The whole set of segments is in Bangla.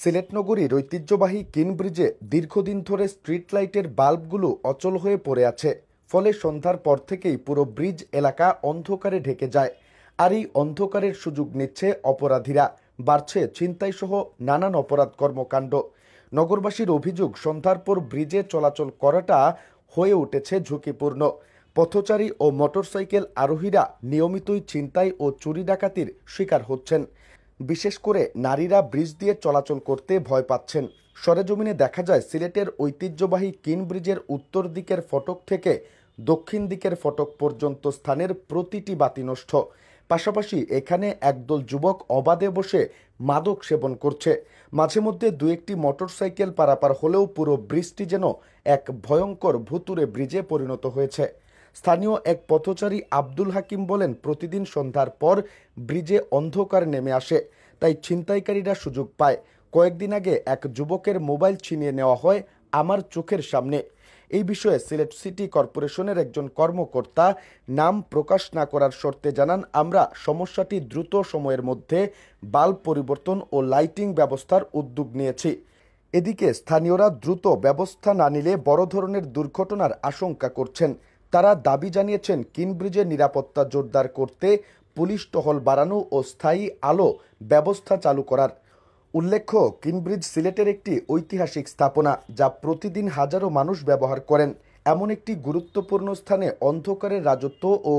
সিলেট নগরীর ঐতিহ্যবাহী কিন ব্রিজে দীর্ঘদিন ধরে স্ট্রিট লাইটের বাল্বগুলো অচল হয়ে পড়ে আছে। ফলে সন্ধ্যার পর থেকেই পুরো ব্রিজ এলাকা অন্ধকারে ঢেকে যায়। আর এই অন্ধকারের সুযোগ নিচ্ছে অপরাধীরা। বাড়ছে ছিনতাইসহ নানান অপরাধ কর্মকাণ্ড। নগরবাসীর অভিযোগ, সন্ধ্যার পর ব্রিজে চলাচল করাটা হয়ে উঠেছে ঝুঁকিপূর্ণ। পথচারী ও মোটরসাইকেল আরোহীরা নিয়মিতই ছিনতাই ও চুরি ডাকাতির শিকার হচ্ছেন। বিশেষ করে নারীরা ব্রিজ দিয়ে চলাচল করতে ভয় পাচ্ছেন। সরেজমিনে দেখা যায়, সিলেটের ঐতিহ্যবাহী কিন ব্রিজের উত্তর দিকের ফটক থেকে দক্ষিণ দিকের ফটক পর্যন্ত স্থানের প্রতিটি বাতি নষ্ট। পাশাপাশি এখানে একদল যুবক অবাধে বসে মাদক সেবন করছে। মাঝে মধ্যে দু একটি মোটরসাইকেল পারাপার হলেও পুরো ব্রিজটি যেন এক ভয়ঙ্কর ভুতুড়ে ব্রিজে পরিণত হয়েছে। স্থানীয় এক পথচারী আব্দুল হাকিম বলেন, প্রতিদিন সন্ধ্যার পর ব্রিজে অন্ধকার নেমে আসে, তাই ছিনতাইকারীরা সুযোগ পায়। কয়েকদিন আগে এক যুবকের মোবাইল ছিনিয়ে নেওয়া হয় আমার চোখের সামনে। এই বিষয়ে সিলেট সিটি কর্পোরেশনের একজন কর্মকর্তা নাম প্রকাশ না করার শর্তে জানান, আমরা সমস্যাটি দ্রুত সময়ের মধ্যে বাল্ব পরিবর্তন ও লাইটিং ব্যবস্থার উদ্যোগ নিয়েছি। এদিকে স্থানীয়রা দ্রুত ব্যবস্থা না নিলে বড় ধরনের দুর্ঘটনার আশঙ্কা করছেন। তারা দাবি জানিয়েছেন, কিন ব্রিজের নিরাপত্তা জোরদার করতে পুলিশ টহল বাড়ানো ও স্থায়ী আলো ব্যবস্থা চালু করার। উল্লেখ্য, কিন ব্রিজ সিলেটের একটি ঐতিহাসিক স্থাপনা, যা প্রতিদিন হাজারো মানুষ ব্যবহার করেন। এমন একটি গুরুত্বপূর্ণ স্থানে অন্ধকারের রাজত্ব ও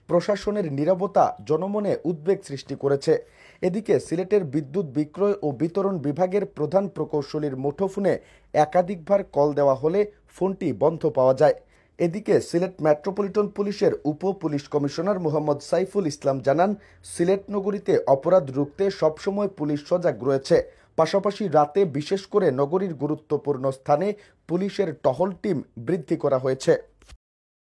প্রশাসনের নীরবতা জনমনে উদ্বেগ সৃষ্টি করেছে। এদিকে সিলেটের বিদ্যুৎ বিক্রয় ও বিতরণ বিভাগের প্রধান প্রকৌশলীর মুঠোফোনে একাধিকবার কল দেওয়া হলে ফোনটি বন্ধ পাওয়া যায়। এদিকে সিলেট মেট্রোপলিটন পুলিশের উপ পুলিশ কমিশনার মোহাম্মদ সাইফুল ইসলাম জানান, সিলেট নগরীতে অপরাধ রুখতে সবসময় পুলিশ সজাগ রয়েছে। পাশাপাশি রাতে বিশেষ করে নগরীর গুরুত্বপূর্ণ স্থানে পুলিশের টহল টিম বৃদ্ধি করা হয়েছে।